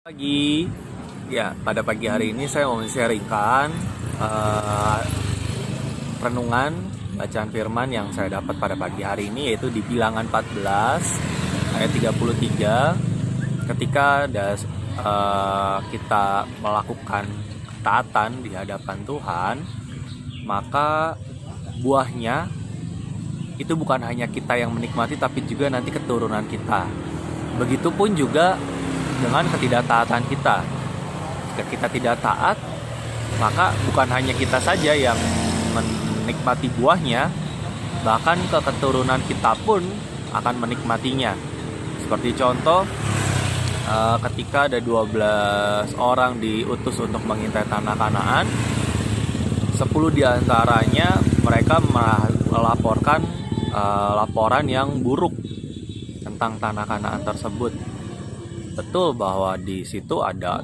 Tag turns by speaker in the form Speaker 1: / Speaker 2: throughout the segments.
Speaker 1: Pagi, ya pada pagi hari ini saya mau sharingkan renungan bacaan firman yang saya dapat pada pagi hari ini, yaitu di Bilangan 14 ayat 33. Ketika kita melakukan ketaatan di hadapan Tuhan, maka buahnya itu bukan hanya kita yang menikmati, tapi juga nanti keturunan kita. Begitupun juga dengan ketidaktaatan kita. Jika kita tidak taat, maka bukan hanya kita saja yang menikmati buahnya, bahkan keturunan kita pun akan menikmatinya. Seperti contoh, ketika ada 12 orang diutus untuk mengintai tanah Kanaan, 10 diantaranya mereka melaporkan laporan yang buruk tentang tanah Kanaan tersebut. Betul bahwa di situ ada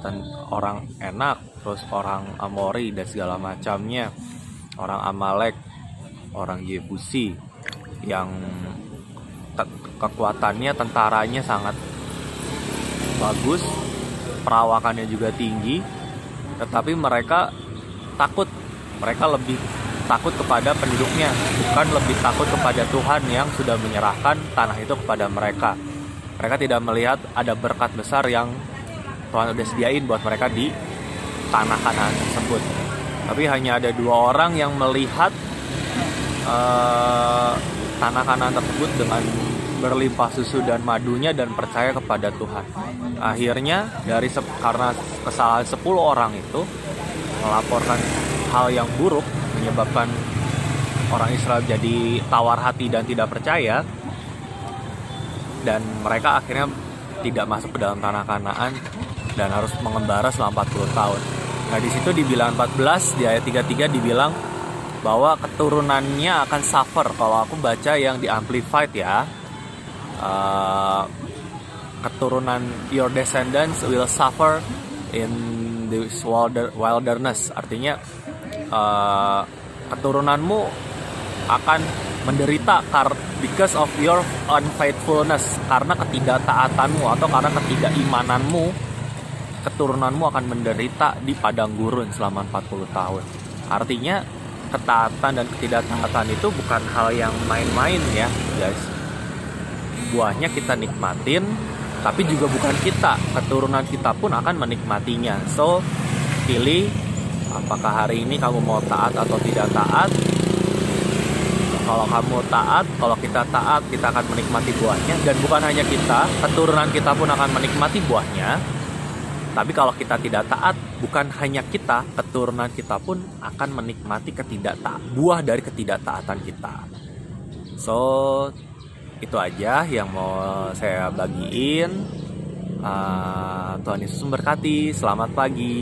Speaker 1: orang Enak, terus orang Amori dan segala macamnya, orang Amalek, orang Yebusi yang kekuatannya, tentaranya sangat bagus, perawakannya juga tinggi, tetapi mereka takut. Mereka lebih takut kepada penduduknya, bukan lebih takut kepada Tuhan yang sudah menyerahkan tanah itu kepada mereka. Mereka tidak melihat ada berkat besar yang Tuhan sudah sediain buat mereka di tanah Kanaan tersebut. Tapi hanya ada 2 orang yang melihat tanah Kanaan tersebut dengan berlimpah susu dan madunya dan percaya kepada Tuhan. Akhirnya karena kesalahan 10 orang itu melaporkan hal yang buruk, menyebabkan orang Israel jadi tawar hati dan tidak percaya, dan mereka akhirnya tidak masuk ke dalam tanah Kanaan dan harus mengembara selama 40 tahun. Nah, di situ di Bilangan 14 di ayat 33 dibilang bahwa keturunannya akan suffer. Kalau aku baca yang di Amplified ya, keturunan your descendants will suffer in this wilderness. Artinya keturunanmu akan menderita because of your unfaithfulness, karena ketidaktaatanmu atau karena ketidakimananmu, keturunanmu akan menderita di padang gurun selama 40 tahun. Artinya ketaatan dan ketidaktaatan itu bukan hal yang main-main ya guys. Buahnya kita nikmatin, tapi juga bukan kita, keturunan kita pun akan menikmatinya. So pilih apakah hari ini kamu mau taat atau tidak taat. Kalau kamu taat, kalau kita taat, kita akan menikmati buahnya. Dan bukan hanya kita, keturunan kita pun akan menikmati buahnya. Tapi kalau kita tidak taat, bukan hanya kita, keturunan kita pun akan menikmati buah dari ketidaktaatan kita. So, itu aja yang mau saya bagiin. Tuhan Yesus memberkati. Selamat pagi.